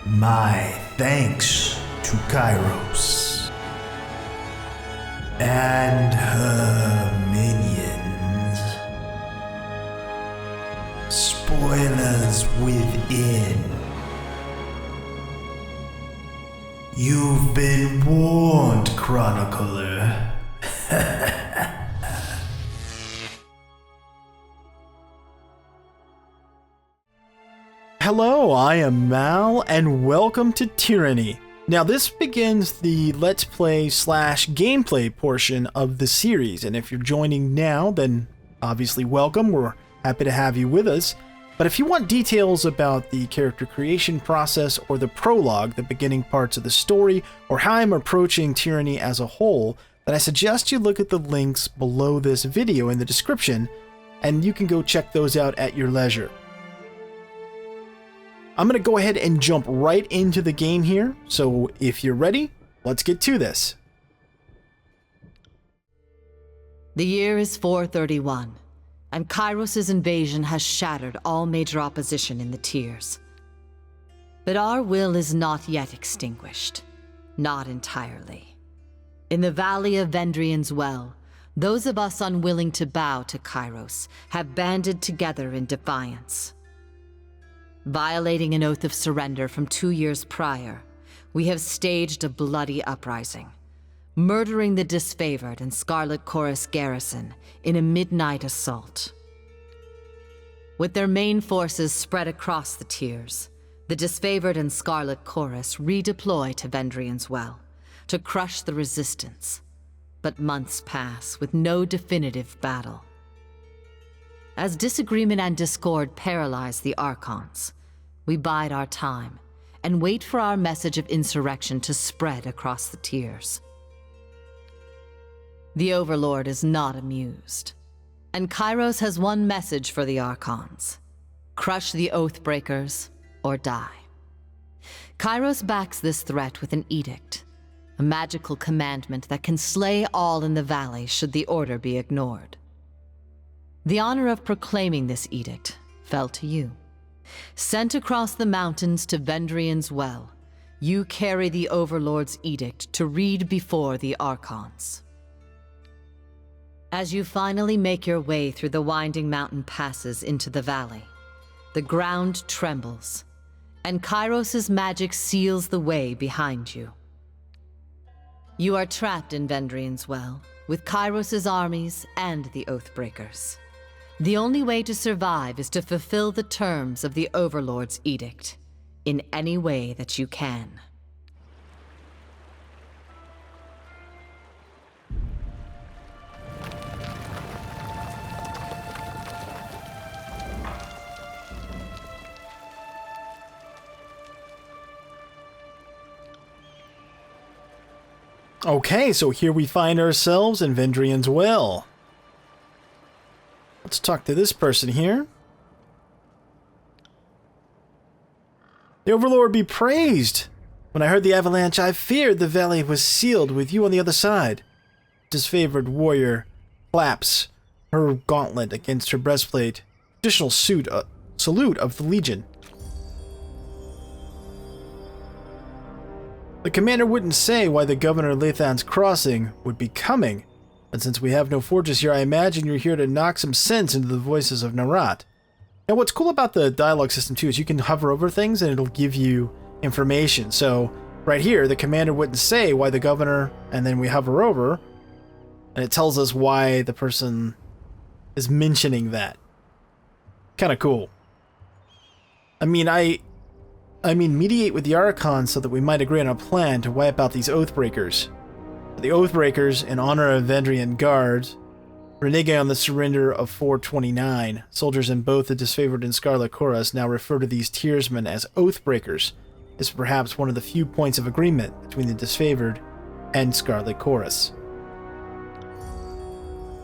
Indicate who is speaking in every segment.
Speaker 1: My thanks to Kyros and her minions. Spoilers within. You've been warned, Chronicler.
Speaker 2: Hello, I am Mal, and welcome to Tyranny. Now, this begins the Let's Play / gameplay portion of the series, and if you're joining now, then obviously welcome. We're happy to have you with us. But if you want details about the character creation process or the prologue, the beginning parts of the story, or how I'm approaching Tyranny as a whole, then I suggest you look at the links below this video in the description, and you can go check those out at your leisure. I'm going to go ahead and jump right into the game here, so if you're ready, let's get to this.
Speaker 3: The year is 431, and Kyros' invasion has shattered all major opposition in the tiers. But our will is not yet extinguished. Not entirely. In the Valley of Vendrian's Well, those of us unwilling to bow to Kyros have banded together in defiance. Violating an oath of surrender from 2 years prior, we have staged a bloody uprising, murdering the disfavored and Scarlet Chorus garrison in a midnight assault. With their main forces spread across the tiers, the disfavored and Scarlet Chorus redeploy to Vendrian's Well to crush the resistance, but months pass with no definitive battle. As disagreement and discord paralyze the Archons, we bide our time and wait for our message of insurrection to spread across the tiers. The Overlord is not amused, and Kyros has one message for the Archons: crush the Oathbreakers or die. Kyros backs this threat with an edict, a magical commandment that can slay all in the valley should the order be ignored. The honor of proclaiming this edict fell to you. Sent across the mountains to Vendrian's Well, you carry the Overlord's edict to read before the Archons. As you finally make your way through the winding mountain passes into the valley, the ground trembles, and Kyros' magic seals the way behind you. You are trapped in Vendrian's Well, with Kyros' armies and the Oathbreakers. The only way to survive is to fulfill the terms of the Overlord's edict, in any way that you can.
Speaker 2: Okay, so here we find ourselves in Vendrian's Well. Let's talk to this person here. The Overlord be praised! When I heard the avalanche, I feared the valley was sealed with you on the other side. Disfavored warrior claps her gauntlet against her breastplate. Additional salute of the Legion. The commander wouldn't say why the Governor Lathan's crossing would be coming. And since we have no fortress here, I imagine you're here to knock some sense into the voices of Narat. Now, what's cool about the dialogue system, too, is you can hover over things and it'll give you information. So, right here, the commander wouldn't say why the governor, and then we hover over, and it tells us why the person is mentioning that. Kind of cool. I mean, mediate with the Archons so that we might agree on a plan to wipe out these Oathbreakers. The Oathbreakers, in honor of Vendrian guards, reneging on the surrender of 429. Soldiers in both the disfavored and Scarlet Chorus now refer to these tiersmen as Oathbreakers. This is perhaps one of the few points of agreement between the disfavored and Scarlet Chorus.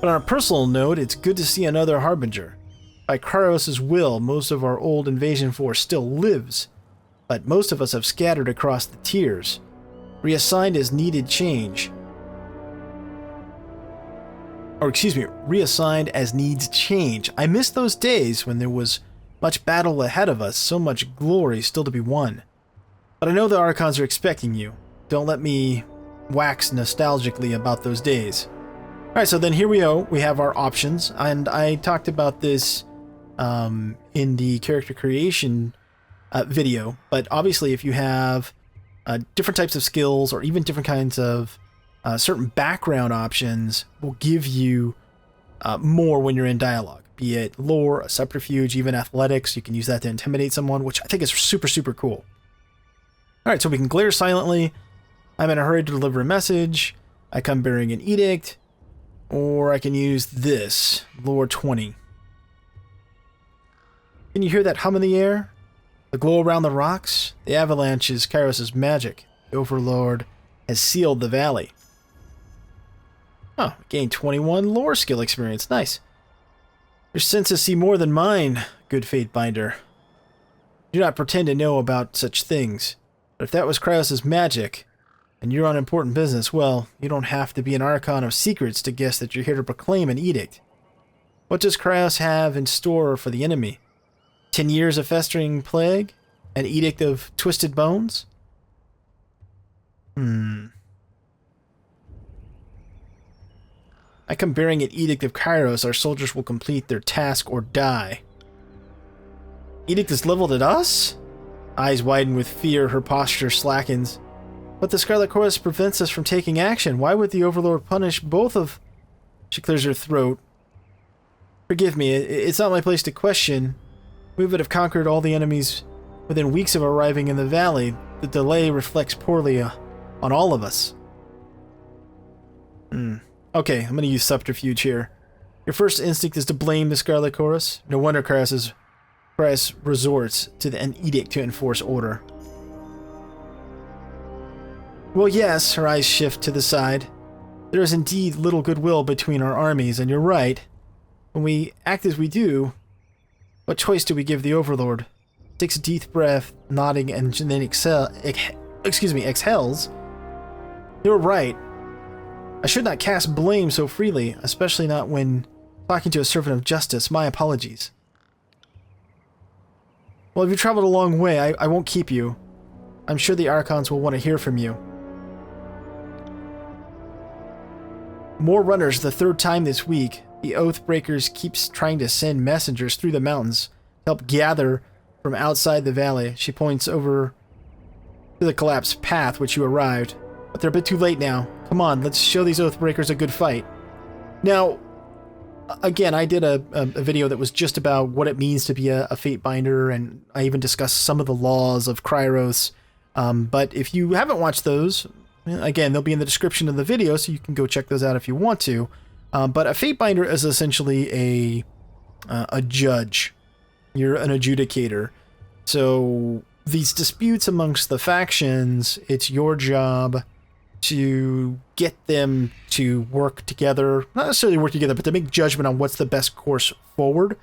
Speaker 2: But on a personal note, it's good to see another Harbinger. By Kyros' will, most of our old invasion force still lives, but most of us have scattered across the tiers, reassigned as needed change. Reassigned as needs change. I miss those days when there was much battle ahead of us, so much glory still to be won. But I know the Archons are expecting you. Don't let me wax nostalgically about those days. Alright, so then here we go. We have our options, and I talked about this in the character creation video, but obviously if you have different types of skills or even different kinds of certain background options will give you more when you're in dialogue, be it lore, a subterfuge, even athletics. You can use that to intimidate someone, which I think is super, super cool. Alright, so we can glare silently. I'm in a hurry to deliver a message. I come bearing an edict. Or I can use this, lore 20. Can you hear that hum in the air? The glow around the rocks? The avalanche is Kyros' magic. The Overlord has sealed the valley. Oh, gained 21 lore skill experience. Nice. Your senses see more than mine, good Fatebinder. Do not pretend to know about such things. But if that was Kyros' magic, and you're on important business, well, you don't have to be an Archon of secrets to guess that you're here to proclaim an edict. What does Kyros have in store for the enemy? 10 years of festering plague? An edict of twisted bones? I come bearing an edict of Kyros. Our soldiers will complete their task or die. Edict is leveled at us? Eyes widen with fear, her posture slackens. But the Scarlet Chorus prevents us from taking action. Why would the Overlord punish both of... She clears her throat. Forgive me, it's not my place to question. We would have conquered all the enemies within weeks of arriving in the valley. The delay reflects poorly on all of us. Okay, I'm going to use subterfuge here. Your first instinct is to blame the Scarlet Chorus. No wonder Kyros resorts to an edict to enforce order. Well, yes, her eyes shift to the side. There is indeed little goodwill between our armies, and you're right. When we act as we do, what choice do we give the Overlord? Takes a deep breath, nodding, and then exhales. You're right. I should not cast blame so freely, especially not when talking to a servant of justice. My apologies. Well, if you traveled a long way, I won't keep you. I'm sure the Archons will want to hear from you. More runners the third time this week. The Oathbreakers keeps trying to send messengers through the mountains to help gather from outside the valley. She points over to the collapsed path which you arrived. But they're a bit too late now. Come on, let's show these Oathbreakers a good fight. Now, again, I did a video that was just about what it means to be a Fatebinder, and I even discussed some of the laws of Kyros. But if you haven't watched those, again, they'll be in the description of the video, so you can go check those out if you want to. But a Fatebinder is essentially a judge. You're an adjudicator. So these disputes amongst the factions, it's your job to get them to work together. Not necessarily work together, but to make judgment on what's the best course forward.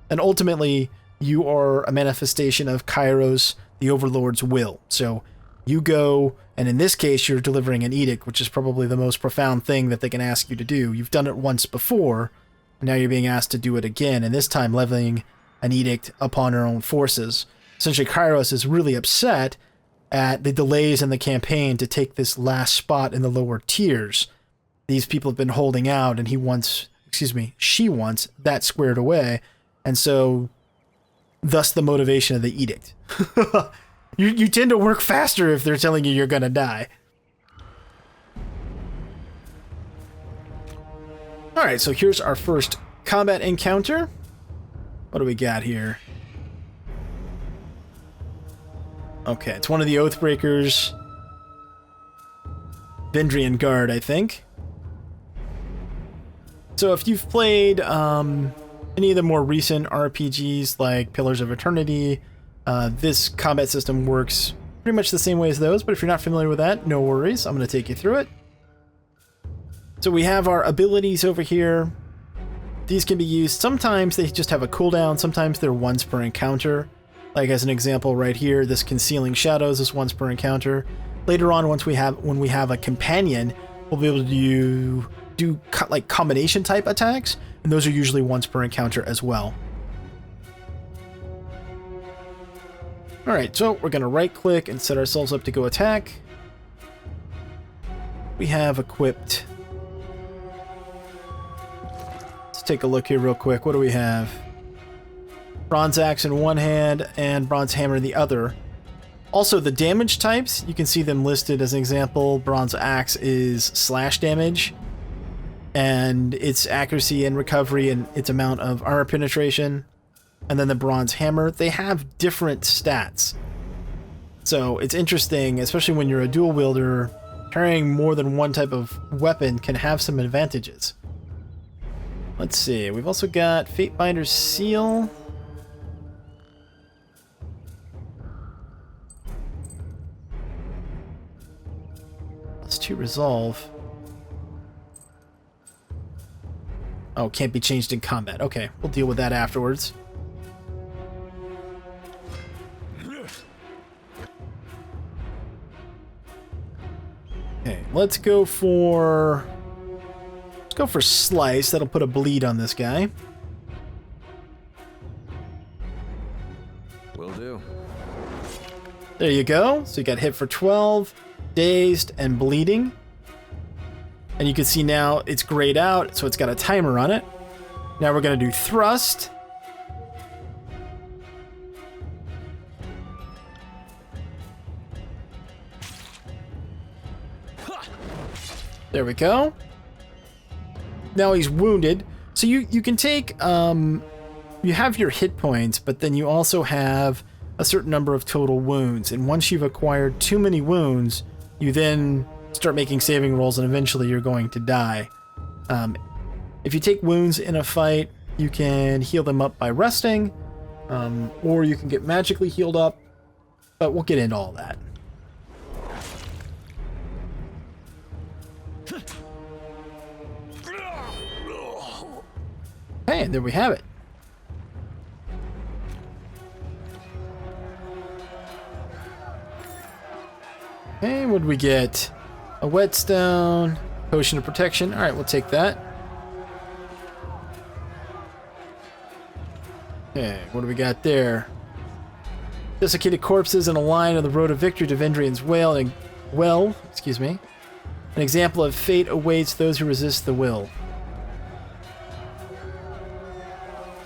Speaker 2: And ultimately, you are a manifestation of Kyros the Overlord's will. So you go, and in this case, you're delivering an edict, which is probably the most profound thing that they can ask you to do. You've done it once before, and now you're being asked to do it again, and this time leveling an edict upon her own forces. Essentially, Kyros is really upset at the delays in the campaign to take this last spot in the lower tiers. These people have been holding out, and she wants that squared away, and so thus the motivation of the edict. You tend to work faster if they're telling you you're gonna die. Alright, so here's our first combat encounter. What do we got here? Okay, it's one of the Oathbreakers. Vendrian Guard, I think. So if you've played any of the more recent RPGs like Pillars of Eternity, this combat system works pretty much the same way as those, but if you're not familiar with that, no worries. I'm going to take you through it. So we have our abilities over here. These can be used. Sometimes they just have a cooldown. Sometimes they're once per encounter. Like as an example right here, this Concealing Shadows is once per encounter. Later on, when we have a companion, we'll be able to do like combination type attacks, and those are usually once per encounter as well. Alright, so we're going to right click and set ourselves up to go attack. We have equipped. Let's take a look here real quick. What do we have? Bronze axe in one hand and bronze hammer in the other. Also, the damage types, you can see them listed as an example. Bronze axe is slash damage, and its accuracy and recovery and its amount of armor penetration. And then the bronze hammer, they have different stats. So it's interesting, especially when you're a dual wielder, carrying more than one type of weapon can have some advantages. Let's see, we've also got Fatebinder's Seal. Let's to resolve. Oh, can't be changed in combat. Okay, we'll deal with that afterwards. Okay, let's go for slice. That'll put a bleed on this guy.
Speaker 4: Will do.
Speaker 2: There you go. So you got hit for 12, dazed, and bleeding. And you can see now it's grayed out, so it's got a timer on it. Now we're going to do thrust. There we go. Now he's wounded. So you can take, you have your hit points, but then you also have a certain number of total wounds. And once you've acquired too many wounds, you then start making saving rolls and eventually you're going to die. If you take wounds in a fight, you can heal them up by resting, or you can get magically healed up, but we'll get into all that. Hey, and there we have it. Okay, what did we get? A whetstone, potion of protection. All right, we'll take that. Okay, what do we got there? Desiccated corpses in a line on the road of victory to Vendrian's well, excuse me. An example of fate awaits those who resist the will.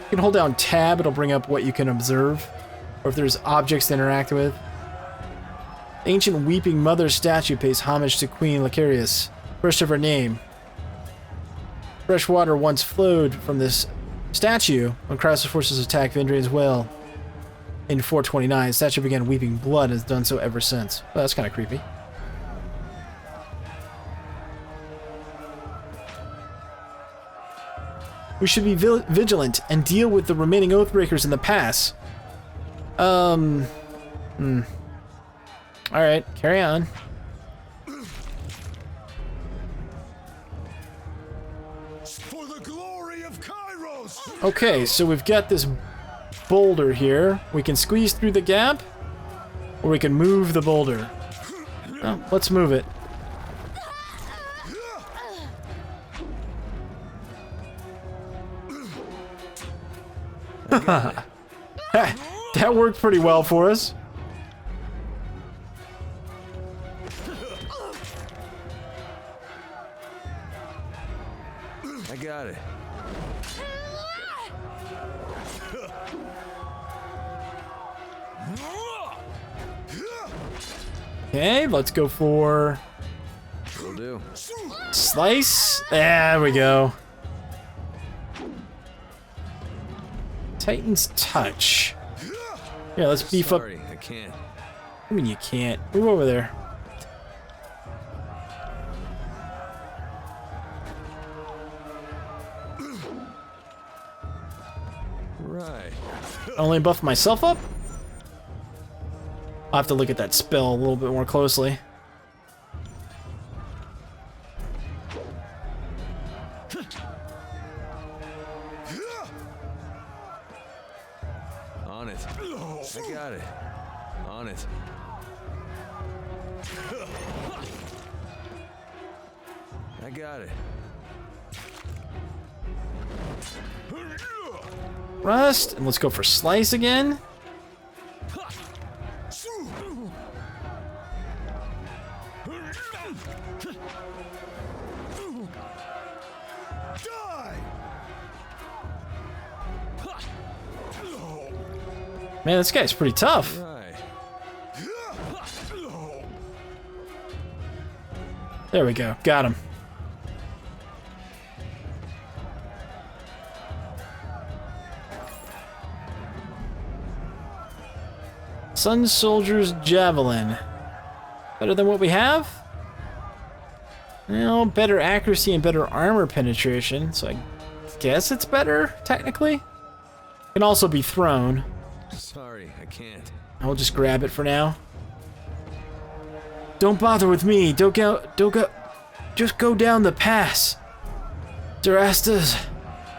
Speaker 2: You can hold down tab, it'll bring up what you can observe, or if there's objects to interact with. Ancient Weeping Mother statue pays homage to Queen Licarius, first of her name. Fresh water once flowed from this statue when Kyros' forces attacked Vendrian's well in 429. The statue began weeping blood and has done so ever since. Well, that's kind of creepy. We should be vigilant and deal with the remaining Oathbreakers in the pass. Alright, carry on.
Speaker 1: For the glory of Kyros.
Speaker 2: Okay, so we've got this boulder here. We can squeeze through the gap, or we can move the boulder. Oh, let's move it. That worked pretty well for us.
Speaker 4: I got it.
Speaker 2: Okay, let's go for
Speaker 4: Will do.
Speaker 2: slice. There we go. Titan's touch. Yeah, let's beef up.
Speaker 4: Sorry, I can't.
Speaker 2: I mean, you can't. Move over there.
Speaker 4: Right.
Speaker 2: Only buff myself up? I'll have to look at that spell a little bit more closely.
Speaker 4: On it. I got it. On it. I got it.
Speaker 2: Rust, and let's go for slice again.
Speaker 1: Die!
Speaker 2: Man, this guy's pretty tough.
Speaker 4: Right.
Speaker 2: There we go. Got him. Sun Soldier's Javelin. Better than what we have? Well, better accuracy and better armor penetration, so I guess it's better, technically. Can also be thrown.
Speaker 4: Sorry, I can't.
Speaker 2: I'll just grab it for now. Don't bother with me. Don't go. Just go down the pass. Durastas.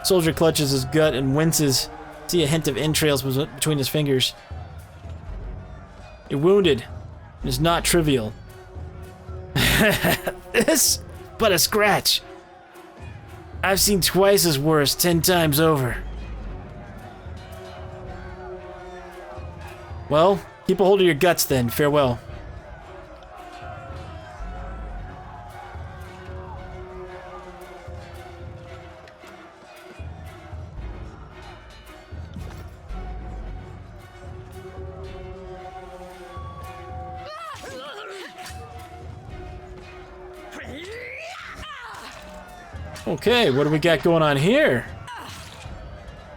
Speaker 2: Soldier clutches his gut and winces. See a hint of entrails between his fingers. You're wounded. It is not trivial. This? But a scratch. I've seen twice as worse 10 times over. Well, keep a hold of your guts then. Farewell. Okay, what do we got going on here?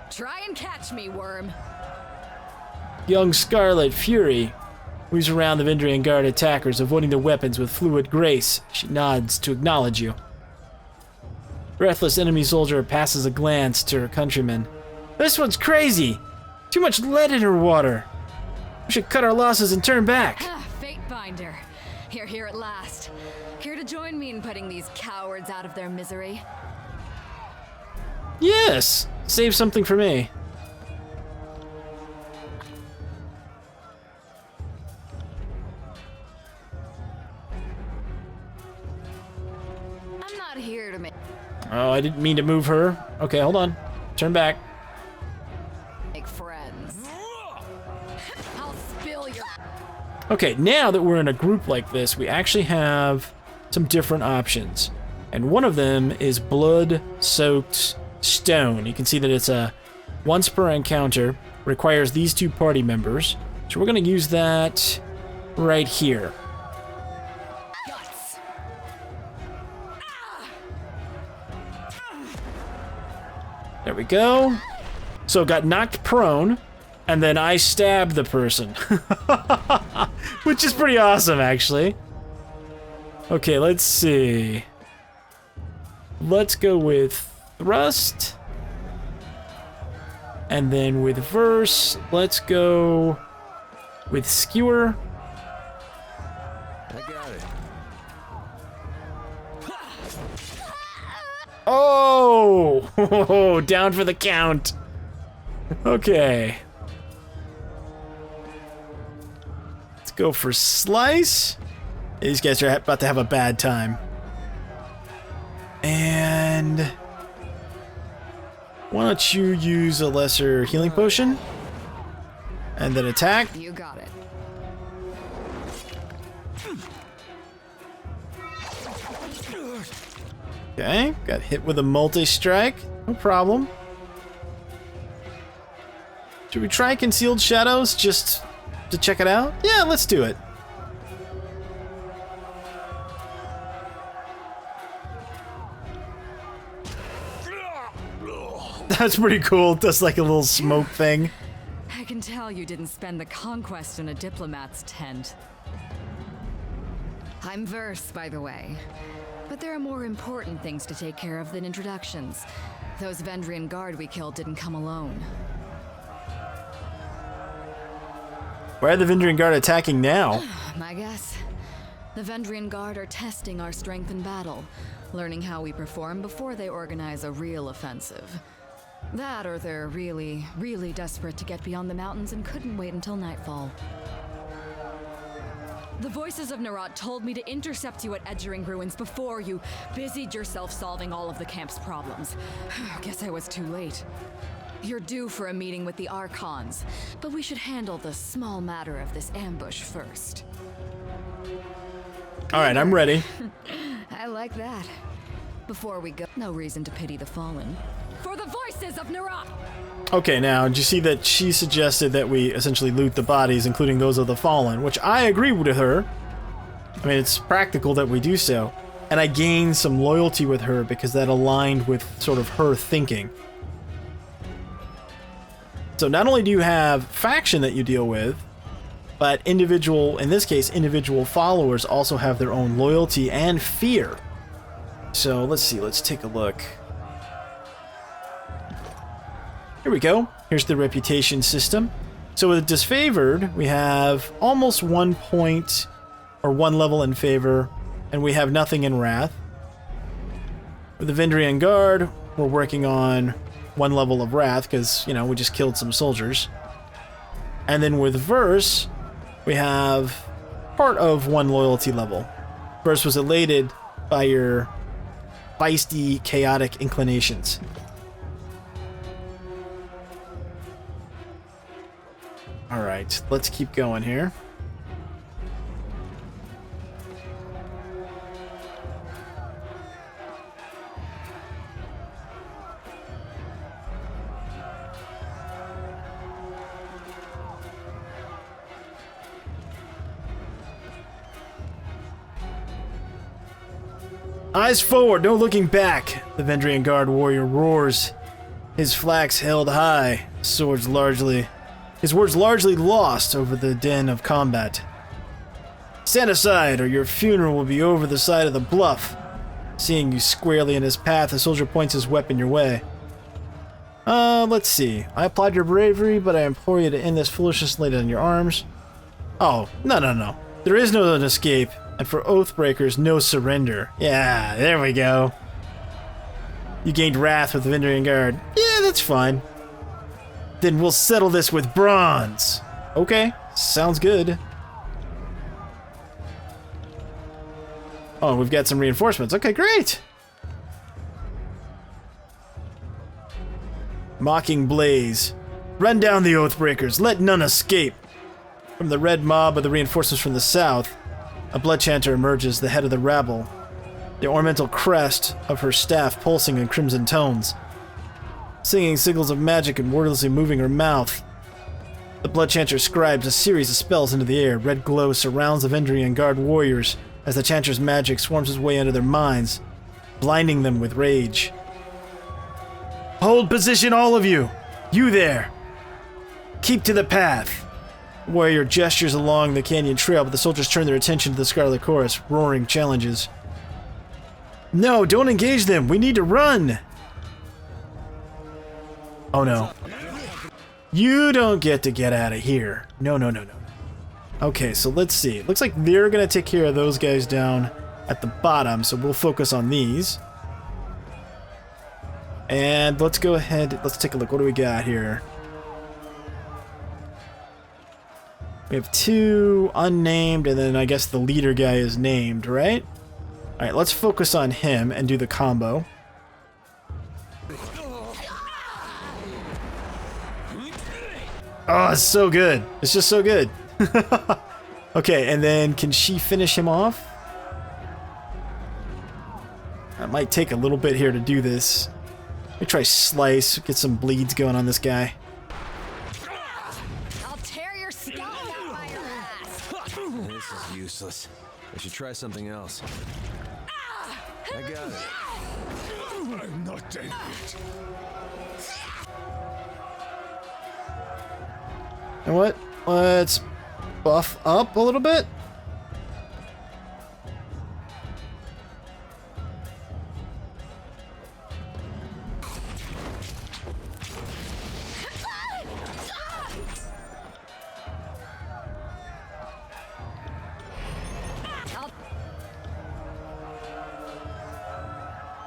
Speaker 5: Try and catch me, worm.
Speaker 2: Young Scarlet Fury moves around the Vendrian Guard attackers, avoiding their weapons with fluid grace. She nods to acknowledge you. Breathless enemy soldier passes a glance to her countrymen. This one's crazy! Too much lead in her water! We should cut our losses and turn back!
Speaker 5: Fatebinder. You're here at last. Here to join me in putting these cowards out of their misery?
Speaker 2: Yes! Save something for me.
Speaker 5: I'm not here to make
Speaker 2: Oh, I didn't mean to move her. Okay, hold on. Turn back.
Speaker 5: friends. I'll spill your...
Speaker 2: Okay, now that we're in a group like this, we actually have some different options. And one of them is blood-soaked stone. You can see that it's a once per encounter, requires these two party members. So we're gonna use that right here.
Speaker 5: Guts.
Speaker 2: There we go. So got knocked prone, and then I stabbed the person. Which is pretty awesome, actually. Okay, let's see. Let's go with thrust. And then with verse, let's go with skewer.
Speaker 4: I got it.
Speaker 2: Oh! Down for the count. Okay. Let's go for slice. These guys are about to have a bad time. And why don't you use a lesser healing potion? And then attack.
Speaker 5: You got it.
Speaker 2: Okay, got hit with a multi-strike. No problem. Should we try Concealed Shadows just to check it out? Yeah, let's do it. That's pretty cool. It does like a little smoke thing.
Speaker 5: I can tell you didn't spend the conquest in a diplomat's tent. I'm Verse, by the way. But there are more important things to take care of than introductions. Those Vendrian Guard we killed didn't come alone.
Speaker 2: Why are the Vendrian Guard attacking now?
Speaker 5: My guess? The Vendrian Guard are testing our strength in battle, learning how we perform before they organize a real offensive. That or they're really, really desperate to get beyond the mountains and couldn't wait until nightfall. The voices of Nerat told me to intercept you at Edgering Ruins before you busied yourself solving all of the camp's problems. Guess I was too late. You're due for a meeting with the Archons, but we should handle the small matter of this ambush first.
Speaker 2: Alright, I'm ready.
Speaker 5: I like that. Before we go, no reason to pity the fallen. For the voices of Narat!
Speaker 2: Okay, now, did you see that she suggested that we essentially loot the bodies, including those of the fallen, which I agree with her. I mean, it's practical that we do so. And I gained some loyalty with her because that aligned with sort of her thinking. So not only do you have faction that you deal with, but individual, in this case, individual followers also have their own loyalty and fear. So let's see, let's take a look. Here we go. Here's the reputation system. So with disfavored, we have almost 1 point or 1 level in favor, and we have nothing in wrath. With the Vendrian Guard, we're working on 1 level of wrath because, you know, we just killed some soldiers. And then with verse, we have part of 1 loyalty level. Verse was elated by your feisty, chaotic inclinations. Alright, let's keep going here. Eyes forward, no looking back, the Vendrian Guard warrior roars. His flax held high, his words largely lost over the din of combat. Stand aside, or your funeral will be over the side of the bluff. Seeing you squarely in his path, the soldier points his weapon your way. Let's see. I applaud your bravery, but I implore you to end this foolishness and lay down your arms. Oh, no. There is no escape, and for Oathbreakers, no surrender. Yeah, there we go. You gained wrath with the Vendrian Guard. Yeah, that's fine. Then we'll settle this with bronze. Okay, sounds good. Oh, we've got some reinforcements. Okay, great. Mocking blaze. Run down the Oathbreakers. Let none escape. From the red mob of the reinforcements from the south, a blood chanter emerges, the head of the rabble, the ornamental crest of her staff pulsing in crimson tones. Singing signals of magic and wordlessly moving her mouth. The blood chanter scribes a series of spells into the air. Red glow surrounds the Vendrian Guard warriors as the chanter's magic swarms its way into their minds, blinding them with rage. Hold position, all of you! You there! Keep to the path! Warrior gestures along the canyon trail, but the soldiers turn their attention to the Scarlet Chorus, roaring challenges. No, don't engage them! We need to run! Oh no. You don't get to get out of here. No. Okay, so let's see. Looks like they're gonna take care of those guys down at the bottom, so we'll focus on these. And let's go ahead, let's take a look. What do we got here? We have 2 unnamed, and then I guess the leader guy is named, right? Alright, let's focus on him and do the combo. Oh, it's so good. It's just so good. Okay, and then can she finish him off? That might take a little bit here to do this. Let me try slice, get some bleeds going on this guy.
Speaker 5: I'll tear your scalp out by your ass!
Speaker 4: This is useless. I should try something else. I got it.
Speaker 1: I'm not dead yet.
Speaker 2: You know what? Let's buff up a little bit.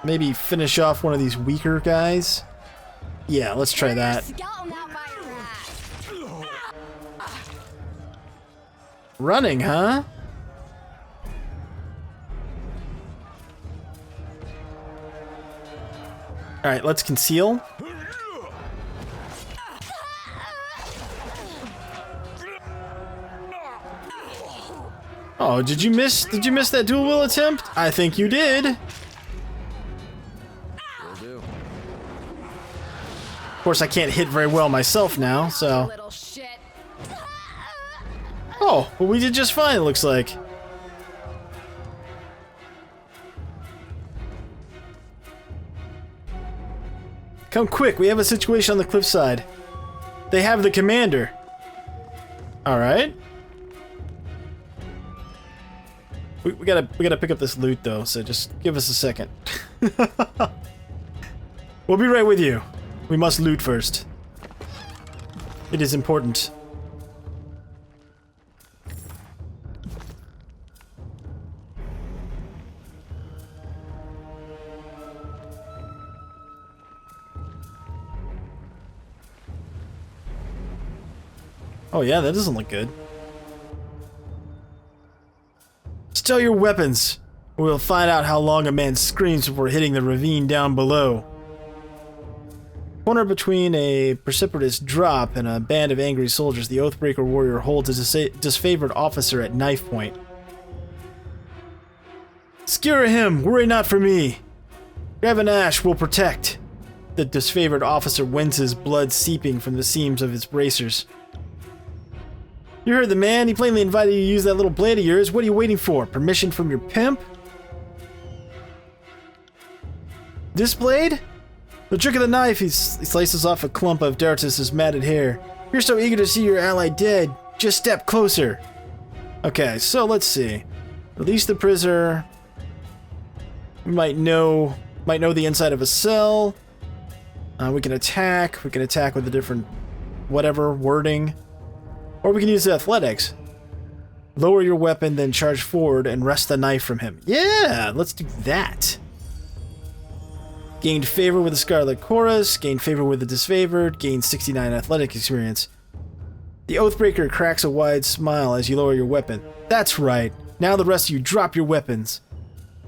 Speaker 2: Maybe finish off one of these weaker guys. Yeah, let's try that. Running, huh? Alright, let's conceal. Oh, did you miss that dual wheel attempt? I think you did.
Speaker 4: Will do.
Speaker 2: Of course, I can't hit very well myself now, so.
Speaker 5: Little shit.
Speaker 2: Oh, well, we did just fine, it looks like. Come quick, we have a situation on the cliffside. They have the commander. Alright. We gotta pick up this loot though, so just give us a second. We'll be right with you. We must loot first. It is important. Oh yeah, that doesn't look good. Stow your weapons. We'll find out how long a man screams before hitting the ravine down below. Cornered between a precipitous drop and a band of angry soldiers, the Oathbreaker warrior holds his disfavored officer at knife point. Skewer him! Worry not for me! Grab an ash, we'll protect. The disfavored officer winces, blood seeping from the seams of his bracers. You heard the man. He plainly invited you to use that little blade of yours. What are you waiting for? Permission from your pimp? This blade? The trick of the knife. He slices off a clump of Dartus' matted hair. You're so eager to see your ally dead. Just step closer. Okay, so let's see. Release the prisoner. We might know the inside of a cell. We can attack. We can attack with a different whatever wording. Or we can use athletics. Lower your weapon, then charge forward and wrest the knife from him. Yeah, let's do that. Gained favor with the Scarlet Chorus, gained favor with the Disfavored, gained 69 athletic experience. The Oathbreaker cracks a wide smile as you lower your weapon. That's right. Now the rest of you drop your weapons.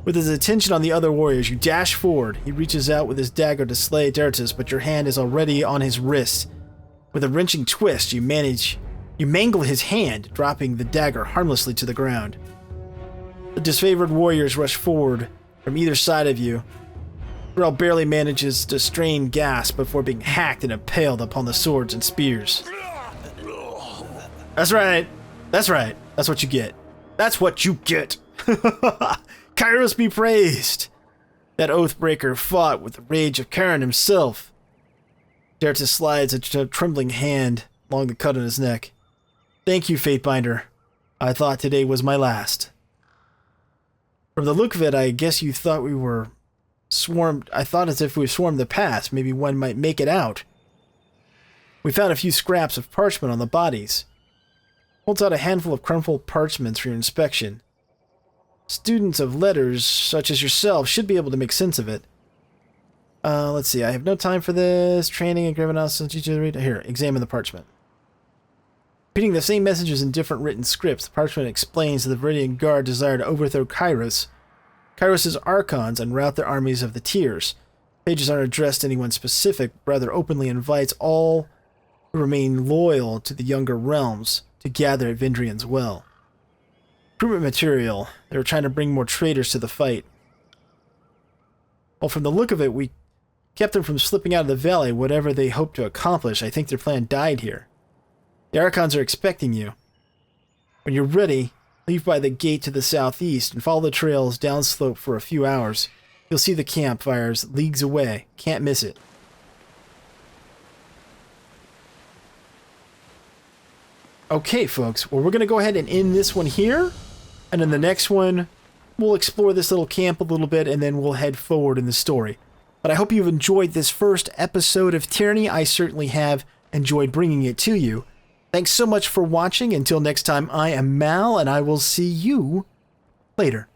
Speaker 2: With his attention on the other warriors, you dash forward. He reaches out with his dagger to slay Dartus, but your hand is already on his wrist. With a wrenching twist, you mangle his hand, dropping the dagger harmlessly to the ground. The disfavored warriors rush forward from either side of you. Terrell barely manages to strain gasp before being hacked and impaled upon the swords and spears. That's right. That's right. That's what you get. That's what you get. Kyros be praised. That Oathbreaker fought with the rage of Charon himself. Dartus slides a trembling hand along the cut on his neck. Thank you, Fatebinder. I thought today was my last. From the look of it, I guess you thought we were swarmed. I thought as if we swarmed the pass. Maybe one might make it out. We found a few scraps of parchment on the bodies. Holds out a handful of crumpled parchments for your inspection. Students of letters, such as yourself, should be able to make sense of it. Let's see. I have no time for this. Training and grammar analysis. Here, examine the parchment. Repeating the same messages in different written scripts, the parchment explains that the Viridian Guard desire to overthrow Kyros, Kyros' Archons, and rout their armies of the Tiers. Pages aren't addressed to anyone specific, but rather openly invites all who remain loyal to the younger realms to gather at Vendrian's Well. Recruitment material. They were trying to bring more traitors to the fight. Well, from the look of it, we kept them from slipping out of the valley. Whatever they hoped to accomplish, I think their plan died here. The Archons are expecting you. When you're ready, leave by the gate to the southeast and follow the trails downslope for a few hours. You'll see the campfires leagues away. Can't miss it. Okay, folks. Well, we're going to go ahead and end this one here. And in the next one, we'll explore this little camp a little bit, and then we'll head forward in the story. But I hope you've enjoyed this first episode of Tyranny. I certainly have enjoyed bringing it to you. Thanks so much for watching. Until next time, I am Mal, and I will see you later.